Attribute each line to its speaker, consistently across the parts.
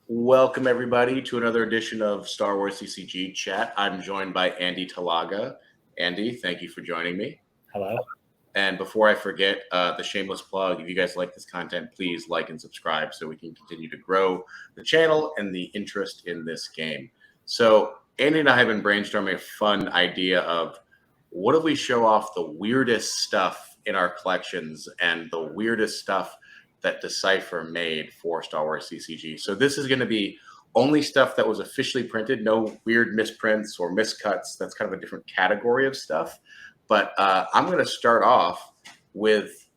Speaker 1: Welcome, everybody, to another edition of Star Wars CCG Chat. I'm joined by Andy Talaga. Andy, thank you for joining me.
Speaker 2: Hello.
Speaker 1: And before I forget, the shameless plug, if you guys like this content, please like and subscribe so we can continue to grow the channel and the interest in this game. So Andy and I have been brainstorming a fun idea of what if we show off the weirdest stuff in our collections and the weirdest stuff that Decipher made for Star Wars CCG. So this is going to be only stuff that was officially printed, no weird misprints or miscuts. That's kind of a different category of stuff. But I'm going to start off with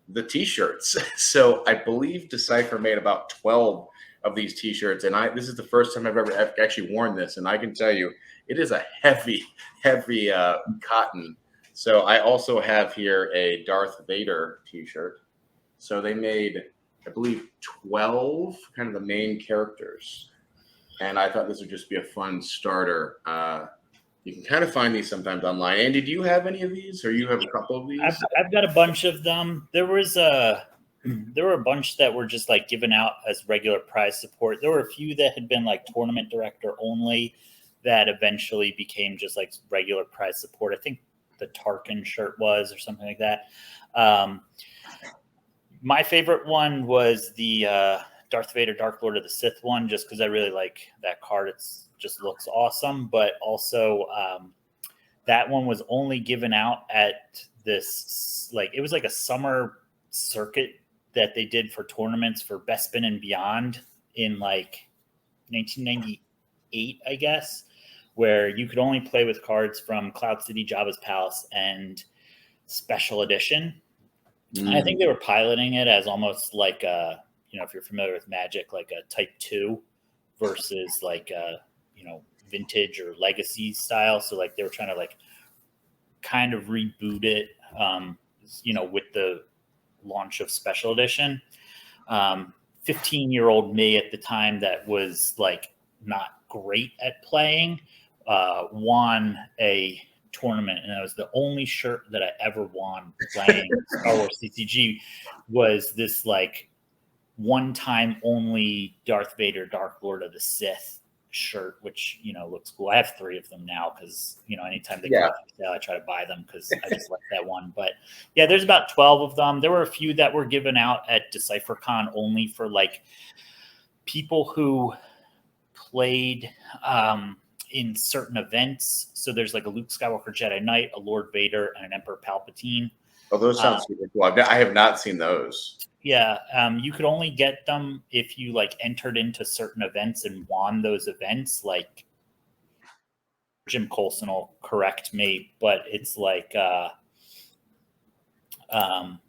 Speaker 1: the T-shirts. So I believe Decipher made about 12 of these T-shirts, and this is the first time I've ever actually worn this, and I can tell you it is a heavy cotton. So I also have here a Darth Vader T-shirt. So they made, I believe, 12 kind of the main characters, and I thought this would just be a fun starter. You can kind of find these sometimes online. Andy, do you have any of these, or you have a couple of these?
Speaker 2: I've got a bunch of them. There were a bunch that were just like given out as regular prize support. There were a few that had been like tournament director only that eventually became just like regular prize support. I think the Tarkin shirt was or something like that. My favorite one was the Darth Vader Dark Lord of the Sith one, just because I really like that card. It's just looks awesome, but also that one was only given out at this, like, it was like a summer circuit that they did for tournaments for Bespin and Beyond in like 1998, I guess, where you could only play with cards from Cloud City, Jabba's Palace, and Special Edition. I think they were piloting it as almost like a, if you're familiar with Magic, like a Type 2 versus like a, vintage or legacy style. So like they were trying to like kind of reboot it, with the launch of Special Edition. 15-year-old me at the time that was like not great at playing, won a tournament, and that was the only shirt that I ever won playing Star Wars CCG. Was this like one-time only Darth Vader Dark Lord of the Sith shirt, which looks cool. I have 3 of them now because anytime they go off sale, I try to buy them because I just like that one. But yeah, there's about 12 of them. There were a few that were given out at DecipherCon only for like people who played in certain events. So there's like a Luke Skywalker Jedi Knight, a Lord Vader, and an Emperor Palpatine.
Speaker 1: Oh, those sound super cool. I have not seen those.
Speaker 2: Yeah, you could only get them if you like entered into certain events and won those events. Like Jim Colson will correct me, but it's like hang on,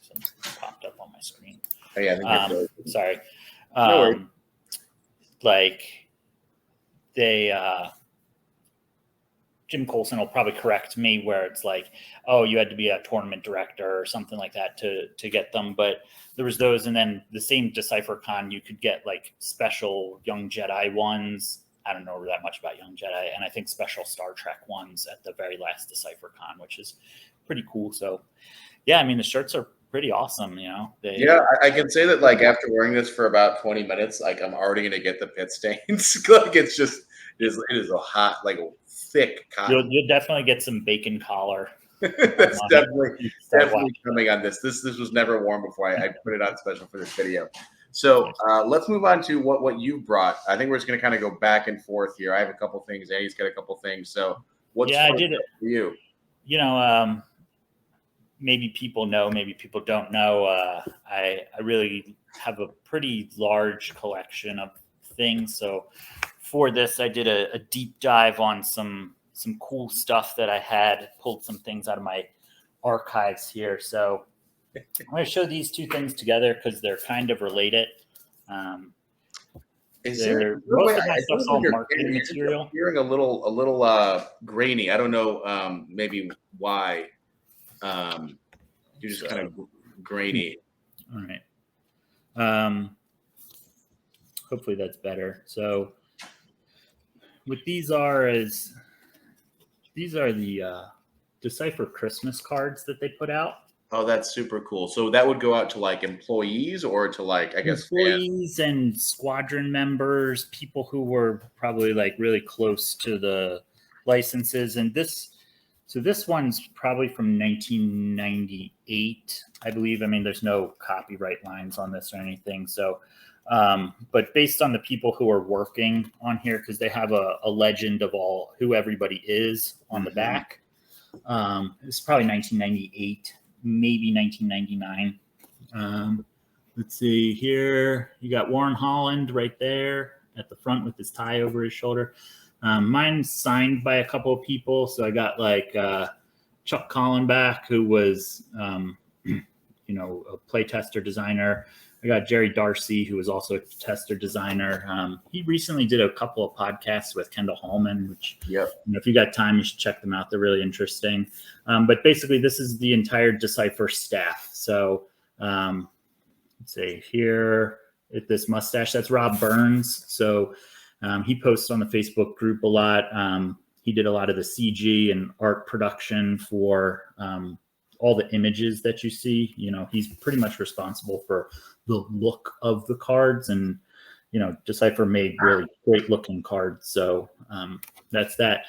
Speaker 2: something popped up on my screen.
Speaker 1: Oh, yeah,
Speaker 2: sorry.
Speaker 1: No worries.
Speaker 2: Like they Jim Colson will probably correct me where it's like, oh, you had to be a tournament director or something like that to get them. But there was those, and then the same DecipherCon, you could get like special Young Jedi ones. I don't know that much about Young Jedi, and I think special Star Trek ones at the very last DecipherCon, which is pretty cool. So yeah, I mean the shirts are pretty awesome,
Speaker 1: I can say that like after wearing this for about 20 minutes, like I'm already gonna get the pit stains. Like it is a hot, like a thick cotton.
Speaker 2: You'll definitely get some bacon collar.
Speaker 1: That's definitely coming on this. This was never worn before. I put it on special for this video. So let's move on to what you brought. I think we're just gonna kind of go back and forth here. I have a couple things. Andy's got a couple things. So what's
Speaker 2: I did it
Speaker 1: for you?
Speaker 2: Maybe people know, maybe people don't know. I really have a pretty large collection of things. So for this, I did a deep dive on some cool stuff that I had, pulled some things out of my archives here. So I'm going to show these 2 things together because they're kind of related.
Speaker 1: Most of my stuff's all marketing material. Hearing a little grainy. I don't know, maybe why. You're just kind of grainy.
Speaker 2: All right. Hopefully that's better. So what these are the Decipher Christmas cards that they put out.
Speaker 1: Oh, that's super cool. So that would go out to like employees or to like, I guess, fans.
Speaker 2: Employees and squadron members, people who were probably like really close to the licenses. And this one's probably from 1998, I believe. I mean, there's no copyright lines on this or anything. So, but based on the people who are working on here, because they have a legend of who everybody is on the back. It's probably 1998, maybe 1999. Let's see here. You got Warren Holland right there at the front with his tie over his shoulder. Mine's signed by a couple of people. So I got like Chuck Collenbach, who was, a play tester designer. I got Jerry Darcy, who was also a tester designer. He recently did a couple of podcasts with Kendall Hallman, which, if you got time, you should check them out. They're really interesting. But basically, this is the entire Decipher staff. So let's see here at this mustache. That's Rob Burns. So he posts on the Facebook group a lot. He did a lot of the CG and art production for all the images that you see. He's pretty much responsible for the look of the cards, and Decipher made really great looking cards. So that's that.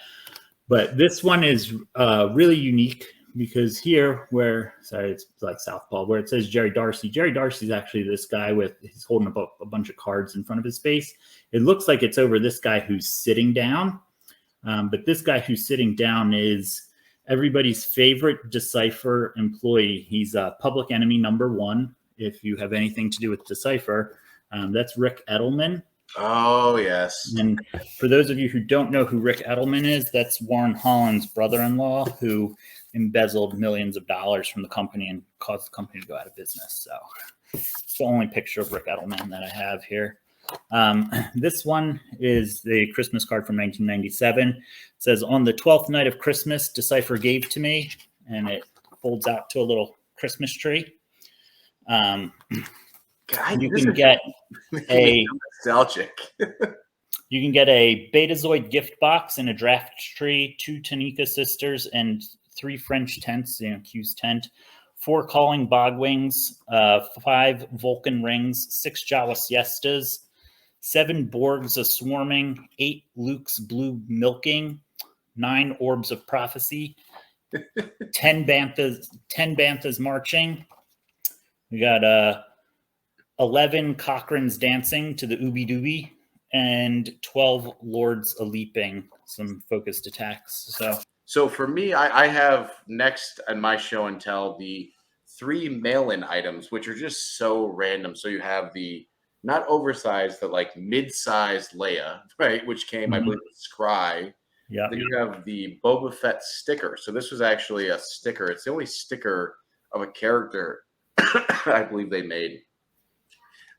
Speaker 2: But this one is really unique because here it's like Southpaw, where it says Jerry Darcy. Jerry Darcy is actually this guy he's holding up a bunch of cards in front of his face. It looks like it's over this guy who's sitting down. But this guy who's sitting down is everybody's favorite Decipher employee. He's public enemy number 1. If you have anything to do with Decipher, that's Rick Edelman.
Speaker 1: Oh, yes.
Speaker 2: And for those of you who don't know who Rick Edelman is, that's Warren Holland's brother-in-law who embezzled millions of dollars from the company and caused the company to go out of business. So it's the only picture of Rick Edelman that I have here. This one is the Christmas card from 1997. It says, "On the 12th night of Christmas, Decipher gave to me," and it folds out to a little Christmas tree. You can get a
Speaker 1: nostalgic.
Speaker 2: You can get a Betazoid gift box and a draft tree, 2 Tanika sisters, and 3 French tents, Q's tent, 4 calling bogwings, 5 Vulcan rings, 6 Jawa siestas, 7 Borgs a swarming, 8 Luke's blue milking, 9 orbs of prophecy, 10 banthas marching. We got 11 Cochrane's dancing to the Ooby Dooby, and 12 Lords a leaping, some focused attacks.
Speaker 1: So for me, I have next on my show and tell the 3 mail-in items, which are just so random. So you have the not oversized, but like mid-sized Leia, right? Which came, I believe, with Scry.
Speaker 2: Yeah.
Speaker 1: Then you have the Boba Fett sticker. So this was actually a sticker. It's the only sticker of a character I believe they made.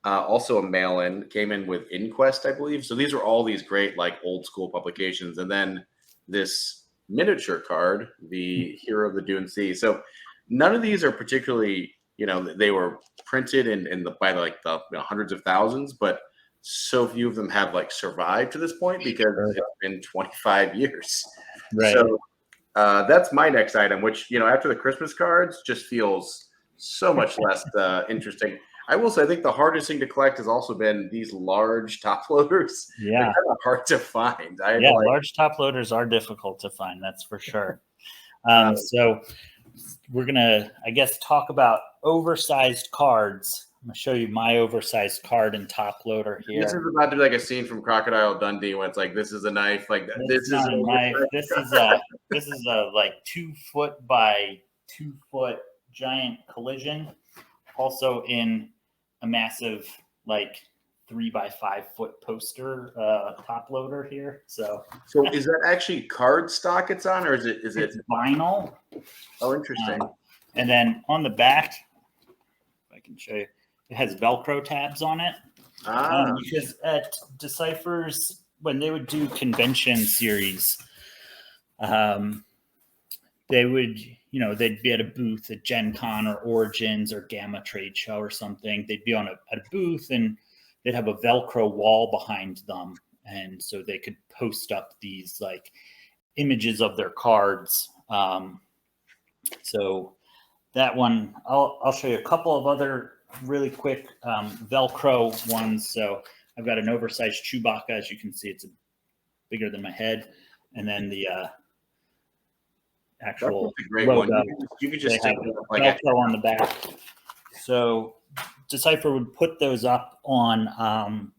Speaker 1: Also a mail-in, came in with Inquest, I believe. So these are all these great like old school publications. And then this miniature card, the Hero of the Dune Sea. So none of these are particularly, they were printed by the hundreds of thousands, but so few of them have like survived to this point because it's been 25 years.
Speaker 2: Right.
Speaker 1: So that's my next item, which, after the Christmas cards just feels so much less interesting. I will say, I think the hardest thing to collect has also been these large top loaders.
Speaker 2: Yeah.
Speaker 1: They're kind of hard to find.
Speaker 2: Large top loaders are difficult to find. That's for sure. So we're going to, I guess, talk about oversized cards. I'm going to show you my oversized card and top loader here.
Speaker 1: This is about to be like a scene from Crocodile Dundee when it's like, this is a knife. Like this is
Speaker 2: not a knife. This is a like 2 foot by 2 foot giant collision. Also in a massive like 3 by 5 foot poster top loader here. So
Speaker 1: is that actually card stock it's on, or is it
Speaker 2: vinyl?
Speaker 1: Oh, interesting.
Speaker 2: And then on the back, if I can show you, it has Velcro tabs on it. Because at Decipher's, when they would do convention series, they would, they'd be at a booth at Gen Con or Origins or Gamma Trade Show or something. They'd be at a booth and they'd have a Velcro wall behind them. And so they could post up these like images of their cards. So that one. I'll show you a couple of other really quick Velcro ones. So I've got an oversized Chewbacca. As you can see, it's bigger than my head. And then the actual
Speaker 1: That's a great
Speaker 2: logo.
Speaker 1: one. You could just stick it like
Speaker 2: Velcro on the back. So Decipher would put those up on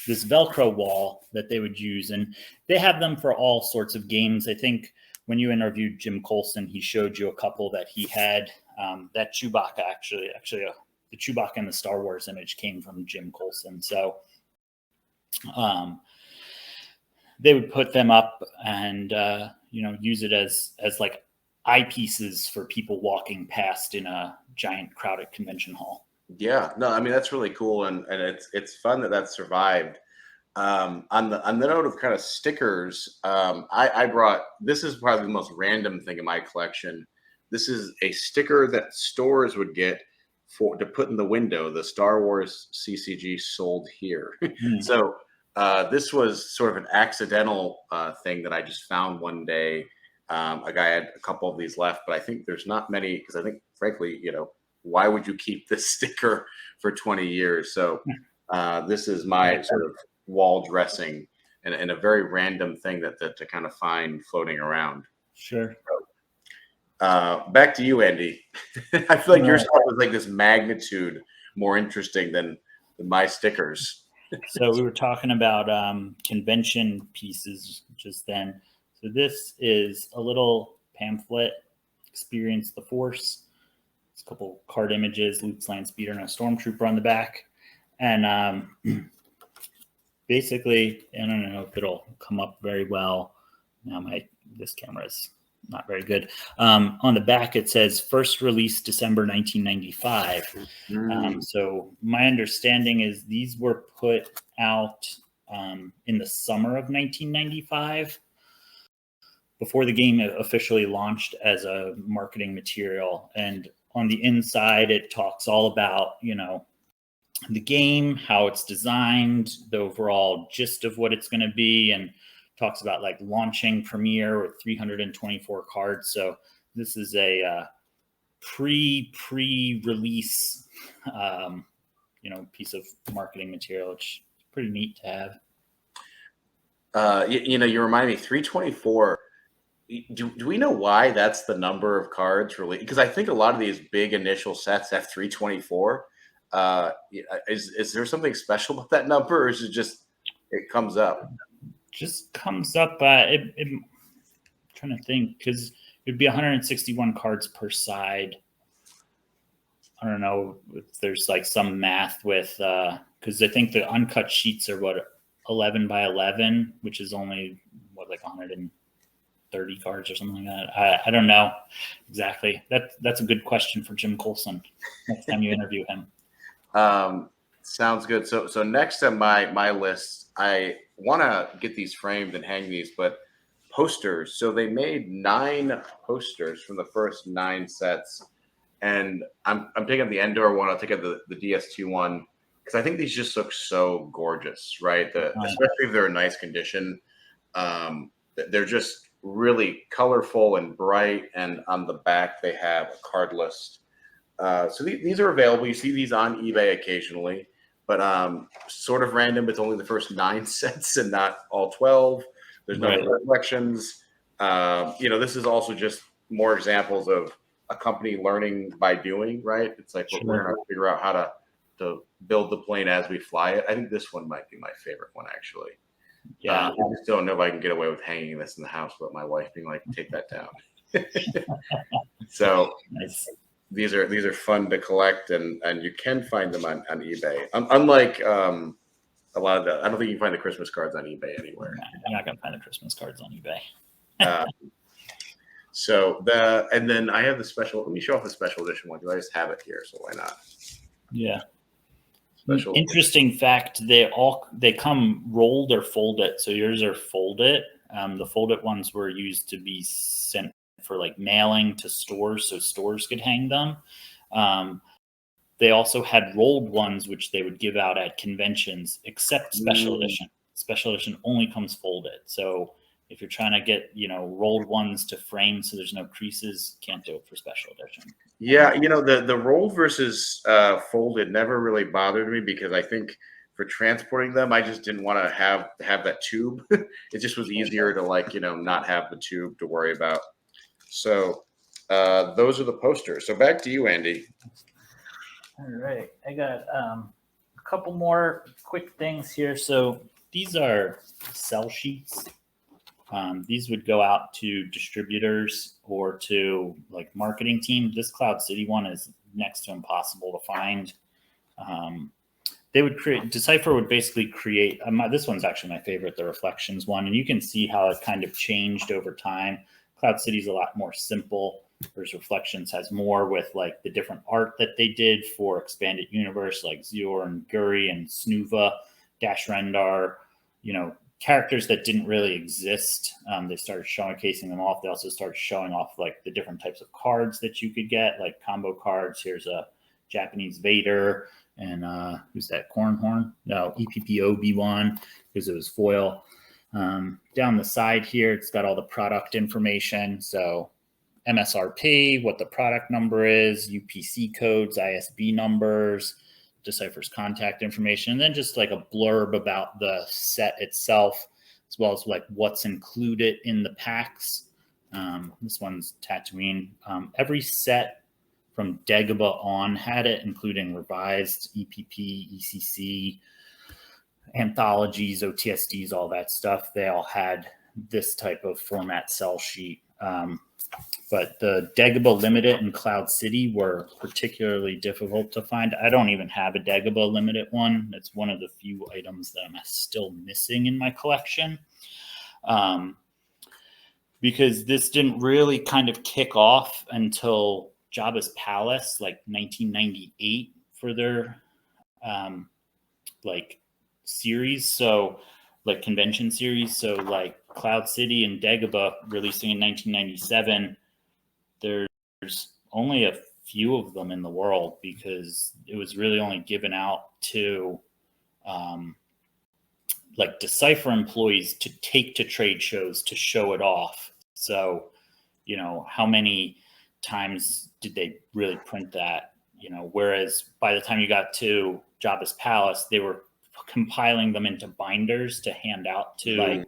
Speaker 2: this Velcro wall that they would use. And they have them for all sorts of games. I think when you interviewed Jim Colson, he showed you a couple that he had. That Chewbacca, actually, the Chewbacca in the Star Wars image came from Jim Colson. So they would put them up and use it as like eyepieces for people walking past in a giant crowded convention hall.
Speaker 1: Yeah, no, I mean that's really cool, and it's fun that survived. On the note of kind of stickers, I brought, this is probably the most random thing in my collection. This is a sticker that stores would get to put in the window. The Star Wars CCG sold here. So this was sort of an accidental thing that I just found one day. A guy had a couple of these left, but I think there's not many, because I think, frankly, why would you keep this sticker for 20 years? So this is my sort of wall dressing and a very random thing that to kind of find floating around.
Speaker 2: Sure.
Speaker 1: Back to you, Andy. I feel like your stuff was like this magnitude more interesting than my stickers.
Speaker 2: So we were talking about convention pieces just then. So this is a little pamphlet, Experience the Force. It's a couple card images, Luke's land speeder and a stormtrooper on the back. And basically, I don't know if it'll come up very well. Now this camera is not very good. On the back, it says first release December 1995. So my understanding is these were put out in the summer of 1995, before the game officially launched as a marketing material. And on the inside, it talks all about, the game, how it's designed, the overall gist of what it's going to be, and talks about like launching Premiere with 324 cards. So this is a pre-release, piece of marketing material, which is pretty neat to have.
Speaker 1: You remind me, 324. Do we know why that's the number of cards really? Because I think a lot of these big initial sets have 324. Is there something special about that number, or is it just it comes up?
Speaker 2: Just comes up. I'm trying to think, because it'd be 161 cards per side. I don't know if there's like some math with because I think the uncut sheets are 11 by 11, which is only like 130 cards or something like that. I don't know exactly. That's a good question for Jim Colson next time you interview him.
Speaker 1: Sounds good. So next on my list, I want to get these framed and hang these, but posters. So they made 9 posters from the first 9 sets, and I'm taking the Endor one. I'll take the DS2 one, because I think these just look so gorgeous, right? Especially if they're in nice condition. They're just really colorful and bright, and on the back they have a card list. So these are available. You see these on eBay occasionally, but sort of random. It's only the first 9 sets and not all 12. There's no reflections. This is also just more examples of a company learning by doing, right? It's like we're going to figure out how to build the plane as we fly it. I think this one might be my favorite one, actually. Yeah, I just don't know if I can get away with hanging this in the house without my wife being like, take that down. So
Speaker 2: nice.
Speaker 1: These are fun to collect, and you can find them on eBay. Unlike a lot of I don't think you can find the Christmas cards on eBay anywhere.
Speaker 2: I'm not gonna find the Christmas cards on eBay.
Speaker 1: And then I have the special. Let me show off the special edition one. I just have it here, so why not?
Speaker 2: Yeah.
Speaker 1: Special.
Speaker 2: Interesting fact: they come rolled or folded. So yours are folded. The folded ones were used to be sent for like mailing to stores, so stores could hang them. They also had rolled ones, which they would give out at conventions, except special edition. Special edition only comes folded. So If you're trying to get, rolled ones to frame so there's no creases, can't do it for special edition.
Speaker 1: Yeah, the rolled versus folded never really bothered me because I think for transporting them, I just didn't want to have that tube. It just was easier to not have the tube to worry about. So those are the posters. So back to you, Andy.
Speaker 2: All right, I got a couple more quick things here. So these are sell sheets. These would go out to distributors or to like marketing team. This Cloud City one is next to impossible to find. They would create, Decipher would basically create, this one's actually my favorite, the Reflections one. And you can see how it kind of changed over time. Cloud City's a lot more simple, whereas Reflections has more with like the different art that they did for Expanded Universe, like Zior and Guri and Snuva, Dash Rendar, characters that didn't really exist. They started showcasing them off. They also started showing off like the different types of cards that you could get, like combo cards. Here's a Japanese Vader, and who's that? Cornhorn? No, EPP Obi-Wan, because it was foil. Down the side here, it's got all the product information. So MSRP, what the product number is, UPC codes, ISB numbers, Decipher's contact information, and then just like a blurb about the set itself, as well as like what's included in the packs. This one's Tatooine. Every set from Dagobah on had it, including revised EPP, ECC, anthologies, OTSDs, all that stuff. They all had this type of format sell sheet. But the Dagobah Limited and Cloud City were particularly difficult to find. I don't even have a Dagobah Limited one. It's one of the few items that I'm still missing in my collection. Because this didn't really kind of kick off until Jabba's Palace, like 1998 for their like series. So like convention series. So like Cloud City and Dagobah releasing in 1997, there's only a few of them in the world because it was really only given out to like Decipher employees to take to trade shows to show it off. So, how many times did they really print that? Whereas by the time you got to Jabba's Palace, they were compiling them into binders to hand out to like,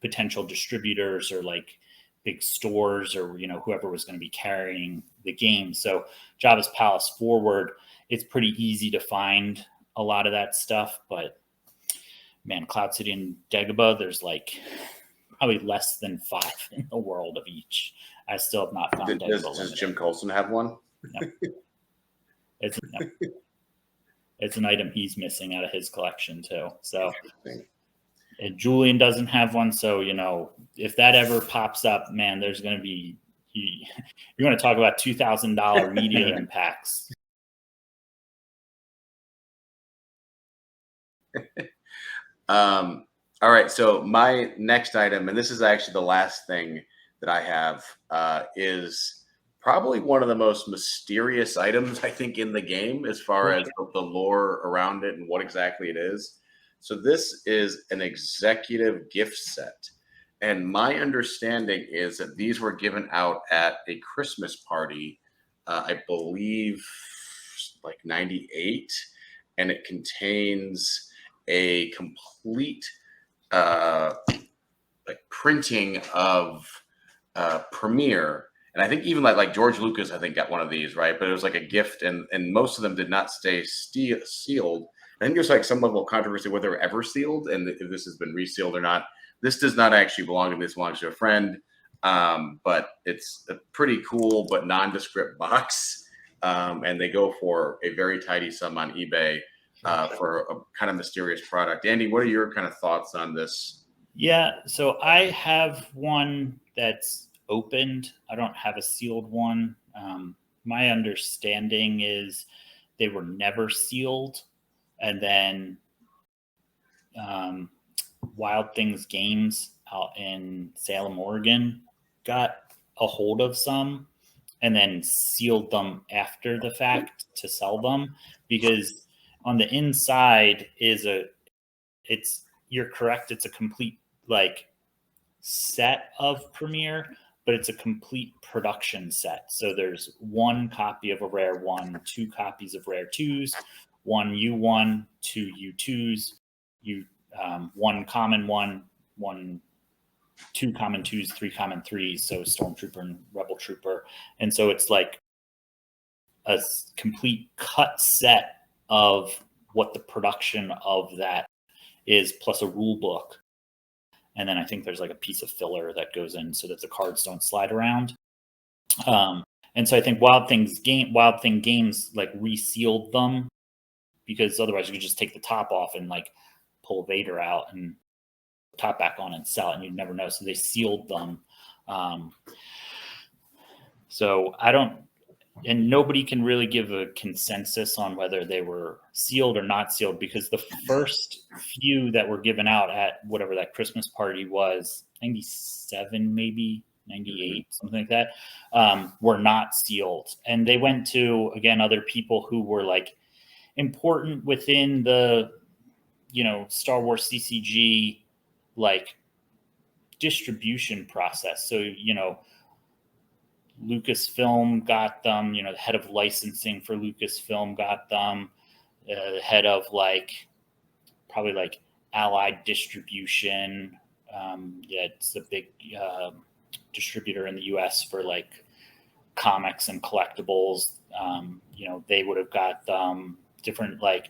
Speaker 2: potential distributors or like big stores or, whoever was going to be carrying the game. So Jabba's Palace forward, it's pretty easy to find a lot of that stuff, but man, Cloud City and Dagobah, there's like probably less than 5 in the world of each. I still have not found Dagobah.
Speaker 1: Does Jim Colson have one?
Speaker 2: No. It's an item he's missing out of his collection too. So and Julian doesn't have one. So, if that ever pops up, man, there's going to be, you're going to talk about $2,000 media impacts.
Speaker 1: All right. So my next item, and this is actually the last thing that I have, is probably one of the most mysterious items, I think, in the game as far as the lore around it and what exactly it is. So this is an executive gift set. And my understanding is that these were given out at a Christmas party, I believe like 98. And it contains a complete like printing of Premiere. And I think even like George Lucas, I think, got one of these, right? But it was like a gift, and most of them did not stay sealed. I think there's like some level of controversy whether they were ever sealed and if this has been resealed or not. This does not actually belong to me. This belongs to a friend. But it's a pretty cool but nondescript box. And they go for a very tidy sum on eBay for a kind of mysterious product. Andy, what are your kind of thoughts on this?
Speaker 2: Yeah, so I have one that's opened. I don't have a sealed one. My understanding is they were never sealed. And then Wild Things Games out in Salem, Oregon, got a hold of some and then sealed them after the fact to sell them, because on the inside is it's you're correct. It's a complete like set of Premiere, but it's a complete production set. So there's one copy of a rare one, two copies of rare twos, one U1, two U2s, one common one, two common twos, three common threes. So Stormtrooper and Rebel Trooper. And so it's like a complete cut set of what the production of that is, plus a rule book. And then I think there's like a piece of filler that goes in so that the cards don't slide around. And so I think Wild Thing Games like resealed them, because otherwise you could just take the top off and like pull Vader out and top back on and sell it, and you'd never know. So they sealed them. So I don't, and nobody can really give a consensus on whether they were sealed or not sealed, because the first few that were given out at whatever that Christmas party was, 97, maybe 98, something like that, were not sealed. And they went to, again, other people who were like important within the, Star Wars CCG, like distribution process. So, Lucasfilm got them, the head of licensing for Lucasfilm got them, the head of probably Allied Distribution. It's a big distributor in the US for comics and collectibles. They would have got them. Different the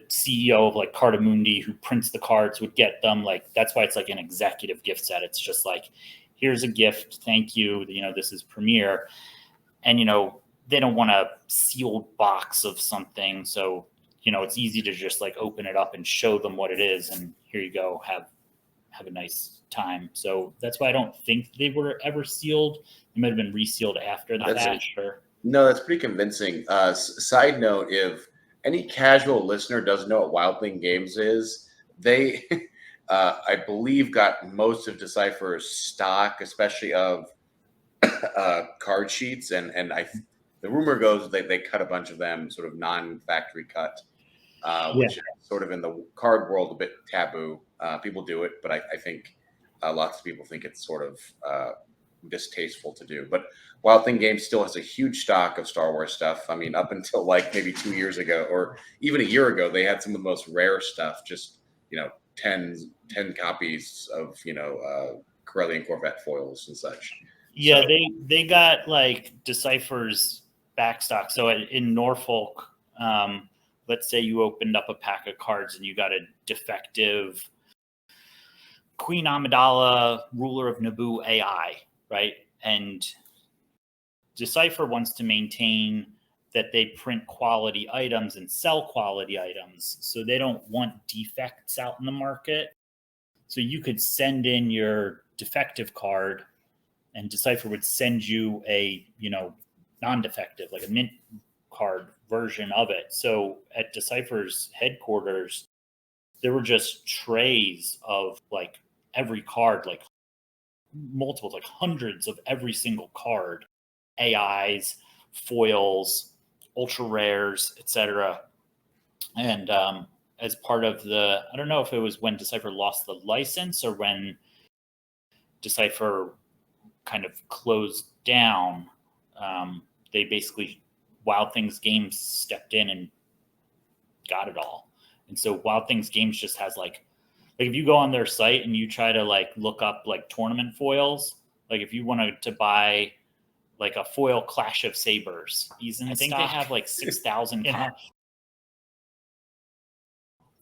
Speaker 2: CEO of Cardamundi, who prints the cards, would get them. That's why it's an executive gift set. It's just here's a gift, thank you, this is Premiere. And they don't want a sealed box of something, so it's easy to just open it up and show them what it is, and here you go, have a nice time. So that's why I don't think they were ever sealed. They might have been resealed after that. Sure.
Speaker 1: No, that's pretty convincing. Side note, if any casual listener doesn't know what Wild Thing Games is, they, I believe, got most of Decipher's stock, especially of card sheets. And the rumor goes that they cut a bunch of them sort of non-factory cut, which is sort of in the card world a bit taboo. People do it, but I think lots of people think it's sort of distasteful to do. But Wild Thing Games still has a huge stock of Star Wars stuff. I mean, up until maybe 2 years ago, or even a year ago, they had some of the most rare stuff, just 10 copies of Corellian Corvette foils and such.
Speaker 2: Yeah, so they got Decipher's backstock. So in Norfolk, let's say you opened up a pack of cards and you got a defective Queen Amidala, ruler of Naboo AI, right? And Decipher wants to maintain that they print quality items and sell quality items. So they don't want defects out in the market. So you could send in your defective card and Decipher would send you a, non-defective, a mint card version of it. So at Decipher's headquarters, there were just trays of every card, multiples, hundreds of every single card, AIs, foils, ultra rares, etc. And as part of I don't know if it was when Decipher lost the license or when Decipher kind of closed down, they basically, Wild Things Games stepped in and got it all. And so Wild Things Games just has if you go on their site and you try to look up tournament foils, if you wanted to buy a foil Clash of Sabers, I think they have 6,000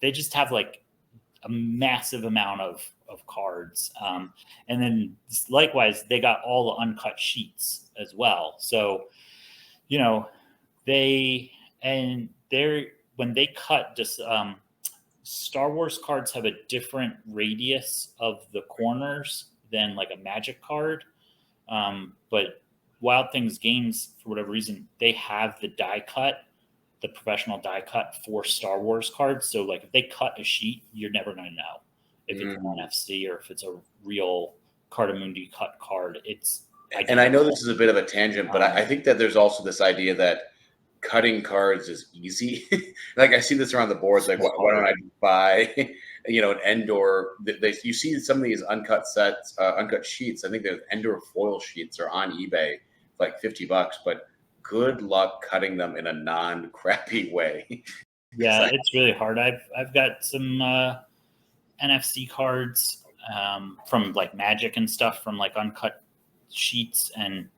Speaker 2: they just have a massive amount of cards. And then likewise, they got all the uncut sheets as well. So, when they cut just, Star Wars cards have a different radius of the corners than a Magic card. But Wild Things Games, for whatever reason, they have the die cut, the professional die cut for Star Wars cards. So if they cut a sheet, you're never going to know if it's an NFC or if it's a real Cardamundi cut card. And
Speaker 1: I know this is a bit of a tangent, but I think that there's also this idea that cutting cards is easy. Like I see this around the boards. Like, why don't I buy, an Endor? You see some of these uncut sets, uncut sheets. I think there's Endor foil sheets are on eBay, like $50. But good luck cutting them in a non-crappy way.
Speaker 2: Yeah, it's really hard. I've got some NFC cards from like Magic and stuff from like uncut sheets, and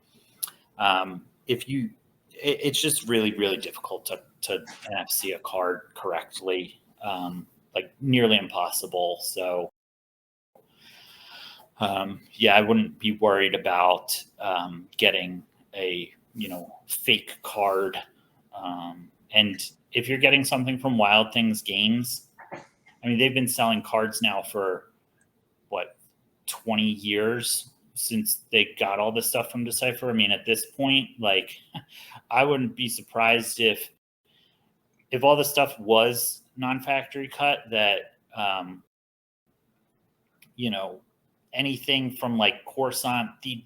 Speaker 2: it's just really, really difficult to NFC a card correctly, like nearly impossible. So I wouldn't be worried about getting a fake card. And if you're getting something from Wild Things Games, I mean, they've been selling cards now for 20 years since they got all this stuff from Decipher. I mean, at this point, like, I wouldn't be surprised if all the stuff was non-factory cut, that anything from like Coruscant, Theed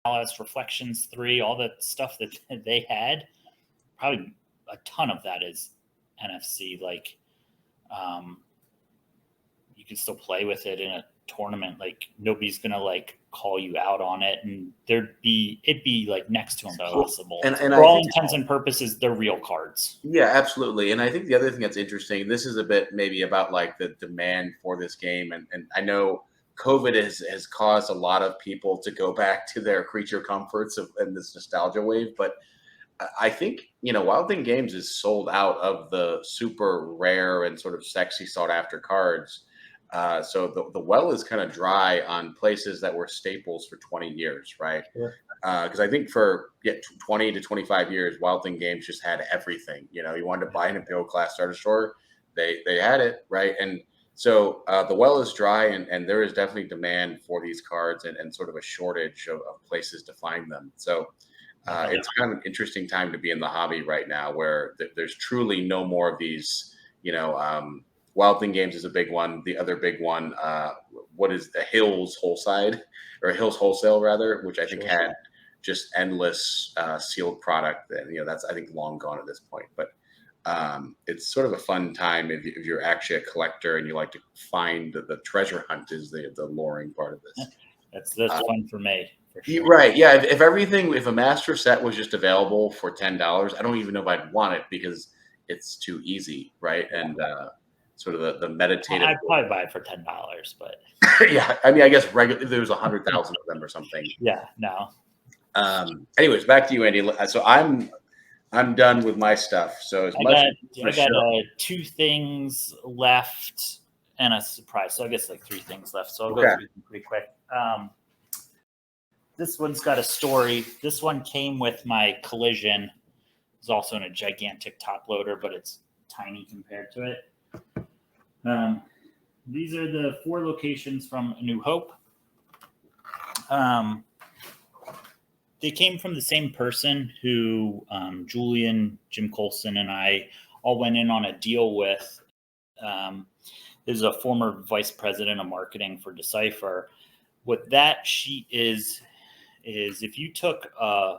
Speaker 2: Palace, Reflections 3, all the stuff that they had, probably a ton of that is NFC. Like, you can still play with it in a tournament. Like, nobody's gonna like call you out on it, and it'd be like next to impossible. And for all intents and purposes, they're real cards.
Speaker 1: Yeah, absolutely. And I think the other thing that's interesting, this is a bit maybe about like the demand for this game, and I know COVID has caused a lot of people to go back to their creature comforts and this nostalgia wave, but I think Wild Thing Games is sold out of the super rare and sort of sexy sought after cards. So the well is kind of dry on places that were staples for 20 years, right?
Speaker 2: Sure.
Speaker 1: Because I think for 20 to 25 years, Wild Thing Games just had everything. You wanted to buy an Imperial class starter store, they had it, right? And so the well is dry, and there is definitely demand for these cards, and sort of a shortage of places to find them. So it's kind of an interesting time to be in the hobby right now, where there's truly no more of these. Wild Thing Games is a big one. The other big one, what is the Hills Wholesale, or Hills Wholesale rather, which I think had just endless sealed product. And that's, I think, long gone at this point. But it's sort of a fun time if you're actually a collector and you like to find the treasure hunt is the luring part of this.
Speaker 2: That's fun for me. For sure.
Speaker 1: Right. Yeah. If a master set was just available for $10, I don't even know if I'd want it, because it's too easy. Right. And sort of the meditative.
Speaker 2: I'd probably buy it for $10, but
Speaker 1: yeah. I mean, I guess if there was 100,000 of them or something.
Speaker 2: Yeah. No.
Speaker 1: Anyways, back to you, Andy. So I'm done with my stuff. So
Speaker 2: I got 2 things left and a surprise. So I guess like 3 things left. So I'll go through them pretty quick. This one's got a story. This one came with my Collision. It's also in a gigantic top loader, but it's tiny compared to it. These are the 4 locations from A New Hope. They came from the same person who Julian, Jim Colson, and I all went in on a deal with. This is a former vice president of marketing for Decipher. What that sheet is if you took a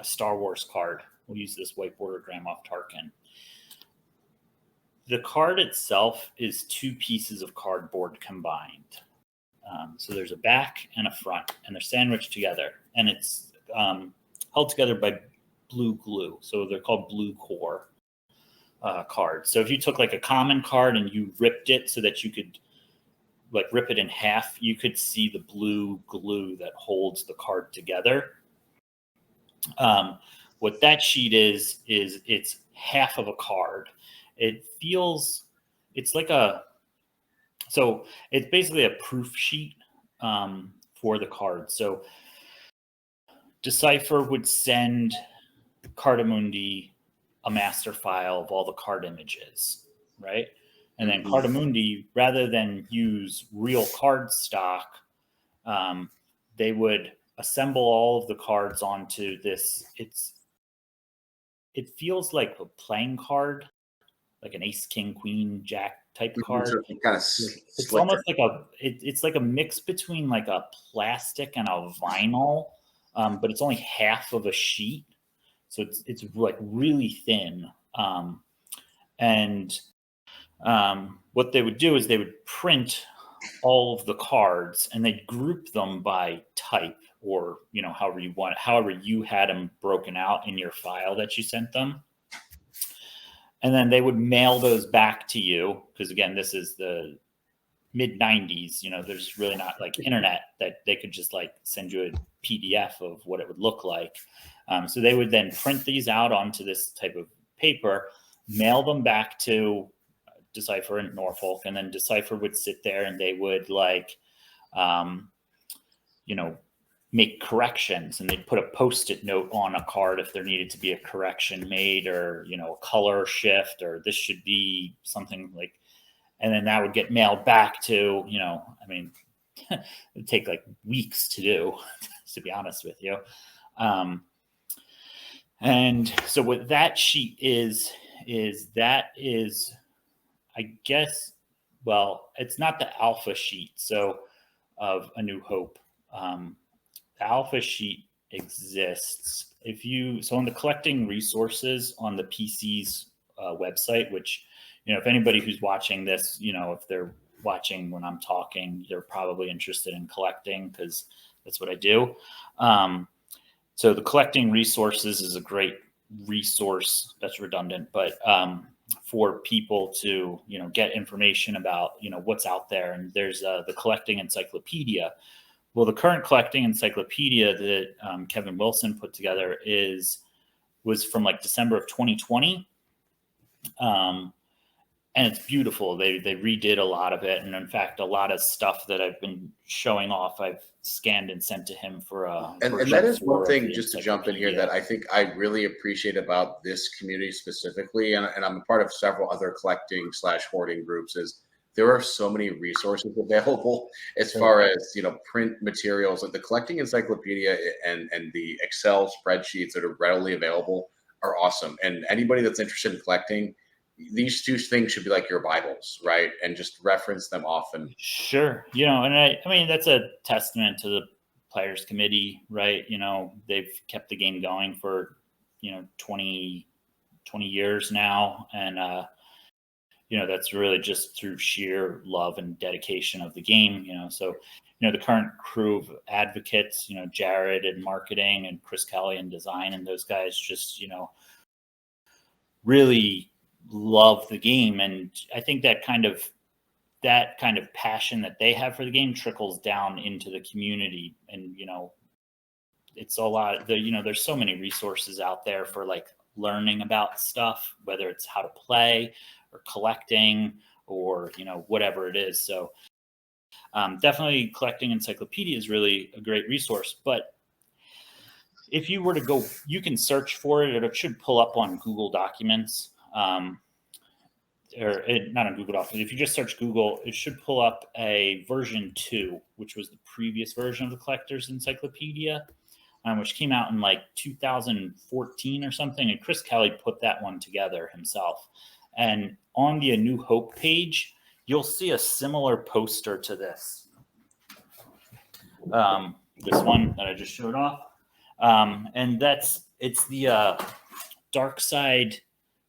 Speaker 2: Star Wars card, we'll use this white border Grand Moff Tarkin. The card itself is 2 pieces of cardboard combined. So there's a back and a front, and they're sandwiched together, and it's held together by blue glue. So they're called blue core cards. So if you took like a common card and you ripped it so that you could like rip it in half, you could see the blue glue that holds the card together. What that sheet is it's half of a card. It's basically a proof sheet for the card. So Decipher would send Cardamundi a master file of all the card images, right? And then Cardamundi, rather than use real card stock, they would assemble all of the cards onto this. It feels like a playing card, like an ace, king, queen, jack type card.
Speaker 1: So kind of
Speaker 2: It's almost like it's like a mix between like a plastic and a vinyl, but it's only half of a sheet, so it's like really thin. And what they would do is they would print all of the cards and they'd group them by type, or however you had them broken out in your file that you sent them. And then they would mail those back to you, because again, this is the mid 90s. There's really not like internet that they could just like send you a PDF of what it would look like. So they would then print these out onto this type of paper, mail them back to Decipher in Norfolk, and then Decipher would sit there and they would like make corrections, and they'd put a post-it note on a card if there needed to be a correction made, or a color shift, or this should be something like, and then that would get mailed back to it'd take like weeks to do, to be honest with you. And so what that sheet is I guess, well, it's not the alpha sheet so of A New Hope. The alpha sheet exists so in the collecting resources on the PC's website, which if anybody who's watching this, if they're watching when I'm talking, they're probably interested in collecting, because that's what I do. So the collecting resources is a great resource. That's redundant, but for people to get information about what's out there. And there's the collecting encyclopedia. Well, the current collecting encyclopedia that Kevin Wilson put together was from like December of 2020. And it's beautiful. They redid a lot of it. And in fact, a lot of stuff that I've been showing off, I've scanned and sent to him for
Speaker 1: and that is one thing, just to jump in here, that I think I really appreciate about this community specifically, and I'm a part of several other collecting / hoarding groups, is there are so many resources available as far as print materials. Like the collecting encyclopedia and the Excel spreadsheets that are readily available are awesome. And anybody that's interested in collecting, these two things should be like your Bibles, right? And just reference them often.
Speaker 2: Sure. And I mean, that's a testament to the players committee, right? They've kept the game going for 20 years now, and that's really just through sheer love and dedication of the game. So the current crew of advocates, Jared in marketing and Chris Kelly in design, and those guys just really love the game. And I think that kind of passion that they have for the game trickles down into the community. And it's a lot. There's so many resources out there for like learning about stuff, whether it's how to play or collecting or whatever it is. So definitely collecting encyclopedia is really a great resource. But if you were to go, you can search for it. It should pull up on Google Documents. Not on Google Documents. If you just search Google, it should pull up a version 2, which was the previous version of the Collector's Encyclopedia, which came out in like 2014 or something. And Chris Kelly put that one together himself. And on the A New Hope page, you'll see a similar poster to this. This one that I just showed off. And it's the Dark Side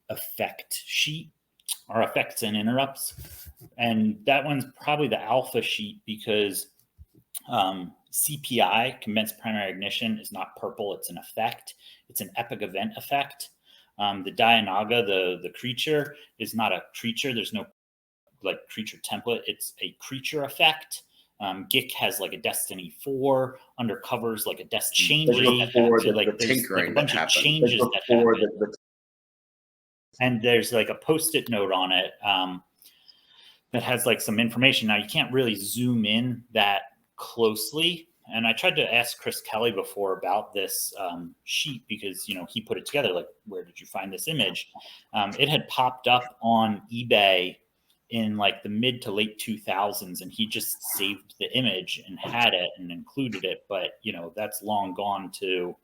Speaker 2: effect sheet, or effects and interrupts. And that one's probably the alpha sheet, because CPI, Commence Primary Ignition, is not purple. It's an effect. It's an epic event effect. The Dianaga, the creature, is not a creature. There's no like creature template. It's a creature effect. Gick has like a Destiny 4, Undercover's like a Destiny 3. So like there's like a bunch of changes that happen. And there's like a post-it note on it that has like some information. Now you can't really zoom in that closely. And I tried to ask Chris Kelly before about this sheet, because, he put it together. Like, where did you find this image? It had popped up on eBay in like the mid to late 2000s, and he just saved the image and had it and included it. But, that's long gone to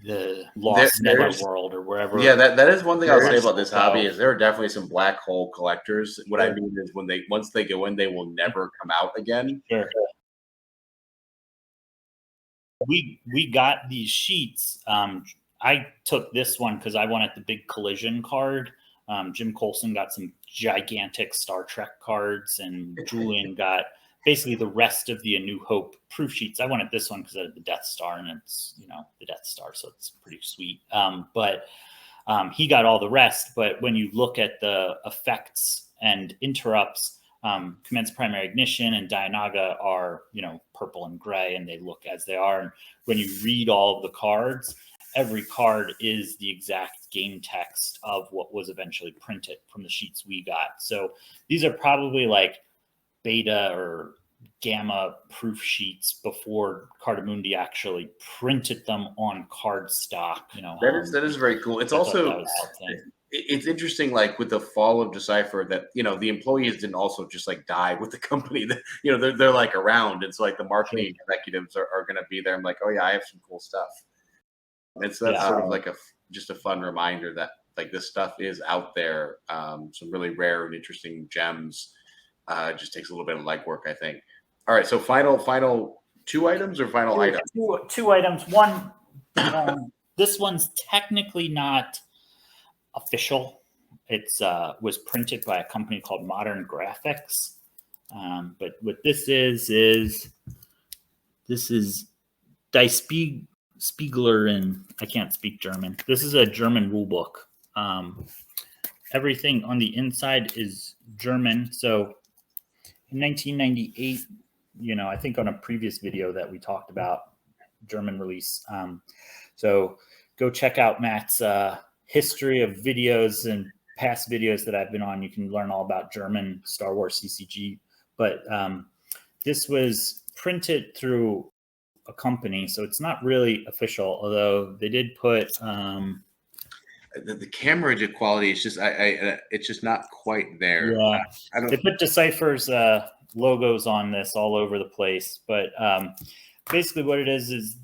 Speaker 2: the lost netherworld or wherever.
Speaker 1: Yeah, that is one thing I'll say about this
Speaker 2: So-
Speaker 1: hobby is there are definitely some black hole collectors. What I
Speaker 2: Sure.
Speaker 1: mean is once they go in, they will never come out again.
Speaker 2: Sure. We got these sheets. I took this one because I wanted the big collision card. Jim Colson got some gigantic Star Trek cards, and Julian got basically the rest of the A New Hope proof sheets. I wanted this one because I had the Death Star, and it's the Death Star, so it's pretty sweet. But he got all the rest. But when you look at the effects and interrupts, Commence Primary Ignition and Dianaga are, purple and gray, and they look as they are. And when you read all of the cards, every card is the exact game text of what was eventually printed from the sheets we got. So these are probably like beta or gamma proof sheets before Cardamundi actually printed them on cardstock.
Speaker 1: That is very cool. It's also it's interesting, like with the fall of Decipher, that the employees didn't also just like die with the company. That they're like around. It's like the marketing executives are going to be there. I'm like, oh yeah, I have some cool stuff. And so that's sort of like just a fun reminder that like this stuff is out there. Some really rare and interesting gems. It just takes a little bit of legwork, I think. All right, so final two items or final item?
Speaker 2: Two items. One, this one's technically not official. It's was printed by a company called Modern Graphics. But what this is Die Spiegler, and I can't speak German. This is a German rule book. Everything on the inside is German. So in 1998, I think on a previous video that we talked about German release. So go check out Matt's history of videos and past videos that I've been on. You can learn all about German Star Wars CCG. But this was printed through a company, so it's not really official, although they did put
Speaker 1: the camera quality is just it's just not quite there.
Speaker 2: Yeah, they put Decipher's logos on this all over the place, but basically what it is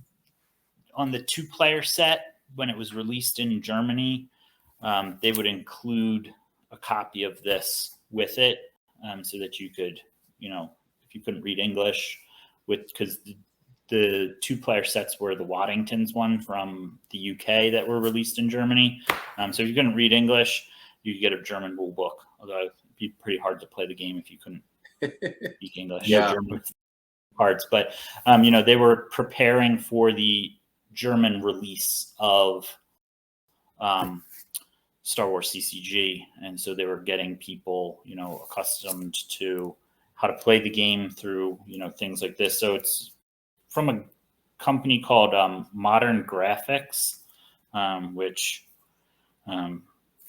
Speaker 2: on the 2-player set, when it was released in Germany, they would include a copy of this with it, so that you could, if you couldn't read English, because the 2-player sets were the Waddingtons one from the UK that were released in Germany. So if you couldn't read English, you could get a German rule book, although it'd be pretty hard to play the game if you couldn't speak English.
Speaker 1: Yeah.
Speaker 2: German parts. But, they were preparing for the German release of Star Wars CCG. And so they were getting people, accustomed to how to play the game through, things like this. So it's from a company called Modern Graphics, which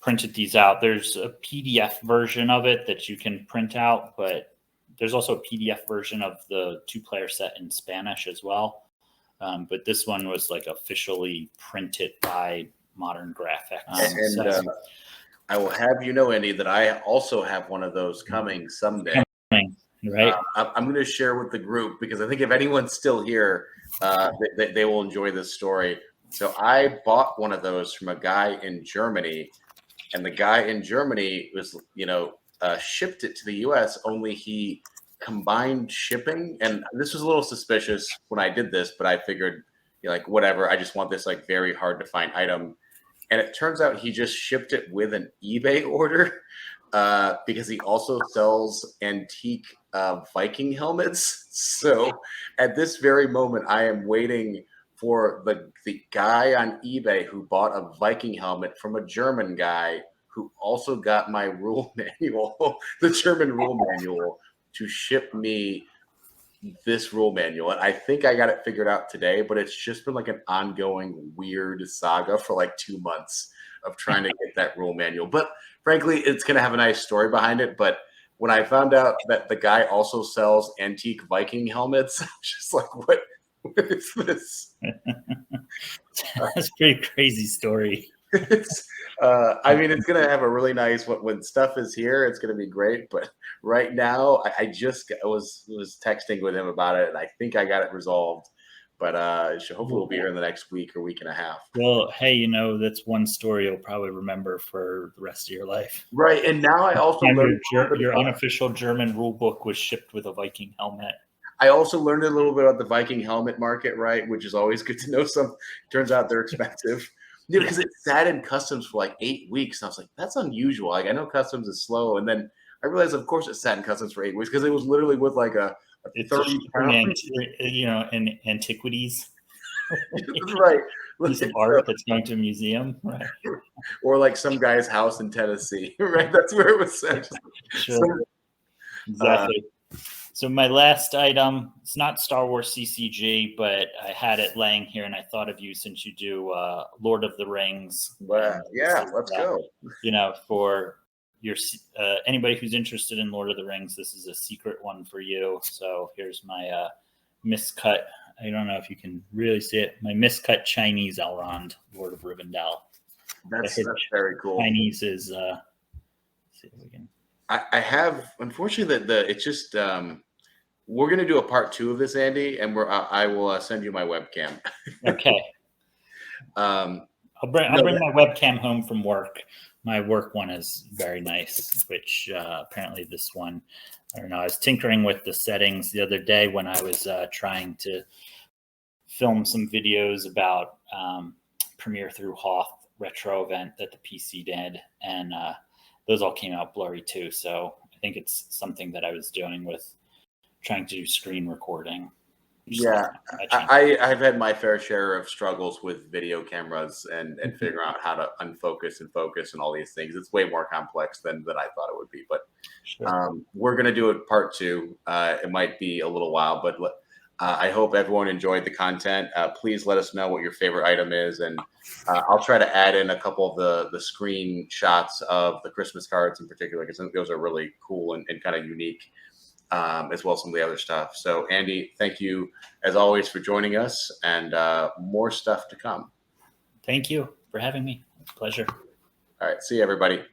Speaker 2: printed these out. There's a PDF version of it that you can print out, but there's also a PDF version of the 2-player set in Spanish as well. But this one was like officially printed by Modern Graphics.
Speaker 1: I will have you know, Andy, that I also have one of those coming someday.
Speaker 2: Right.
Speaker 1: I'm going to share with the group because I think if anyone's still here, they will enjoy this story. So I bought one of those from a guy in Germany, and the guy in Germany was, shipped it to the U.S. Only he combined shipping, and this was a little suspicious when I did this, but I figured, whatever. I just want this very hard to find item, and it turns out he just shipped it with an eBay order. Because he also sells antique Viking helmets. So at this very moment, I am waiting for the guy on eBay who bought a Viking helmet from a German guy who also got my rule manual, the German rule manual, to ship me this rule manual. And I think I got it figured out today, but it's just been like an ongoing weird saga for 2 months of trying to get that rule manual. But frankly, it's going to have a nice story behind it. But when I found out that the guy also sells antique Viking helmets, I was just like, what is this?
Speaker 2: That's a pretty crazy story.
Speaker 1: It's going to have a really nice, when stuff is here, it's going to be great. But right now, I just was texting with him about it, and I think I got it resolved. But hopefully we'll be here in the next week or week and a half.
Speaker 2: Well, hey, you know, that's one story you'll probably remember for the rest of your life.
Speaker 1: Right, and now I also learned
Speaker 2: your unofficial German rule book was shipped with a Viking helmet.
Speaker 1: I also learned a little bit about the Viking helmet market, right? Which is always good to know. Turns out they're expensive. Yeah, because it sat in customs for like 8 weeks. And I was like, that's unusual. Like I know customs is slow, and then I realized, of course, it sat in customs for 8 weeks because it was literally with like a 30-pound,
Speaker 2: you know, in antiquities.
Speaker 1: Right.
Speaker 2: Piece of art that's going to a museum, right?
Speaker 1: Or like some guy's house in Tennessee, right? That's where it was sent.
Speaker 2: Sure. Exactly. So my last item, it's not Star Wars CCG, but I had it laying here, and I thought of you since you do Lord of the Rings.
Speaker 1: Well, yeah, let's go.
Speaker 2: You know, for your anybody who's interested in Lord of the Rings, this is a secret one for you. So here's my miscut. I don't know if you can really see it. My miscut Chinese Elrond, Lord of Rivendell.
Speaker 1: That's very cool.
Speaker 2: Chinese is. See if we can.
Speaker 1: I have, unfortunately, it's just. We're gonna do a part 2 of this, Andy, and I will send you my webcam.
Speaker 2: Okay. I'll bring my webcam home from work. My work one is very nice, which apparently this one, I don't know. I was tinkering with the settings the other day when I was trying to film some videos about Premiere Through Hoth retro event that the PC did, and those all came out blurry too. So I think it's something that I was doing with trying to do screen recording.
Speaker 1: Yeah, I've had my fair share of struggles with video cameras and figuring out how to unfocus and focus and all these things. It's way more complex than I thought it would be. But we're going to do it part 2. It might be a little while, but I hope everyone enjoyed the content. Please let us know what your favorite item is, and I'll try to add in a couple of the screenshots of the Christmas cards in particular, because I think those are really cool and kind of unique. As well as some of the other stuff. So, Andy, thank you as always for joining us, and more stuff to come.
Speaker 2: Thank you for having me. It's a pleasure.
Speaker 1: All right. See you, everybody.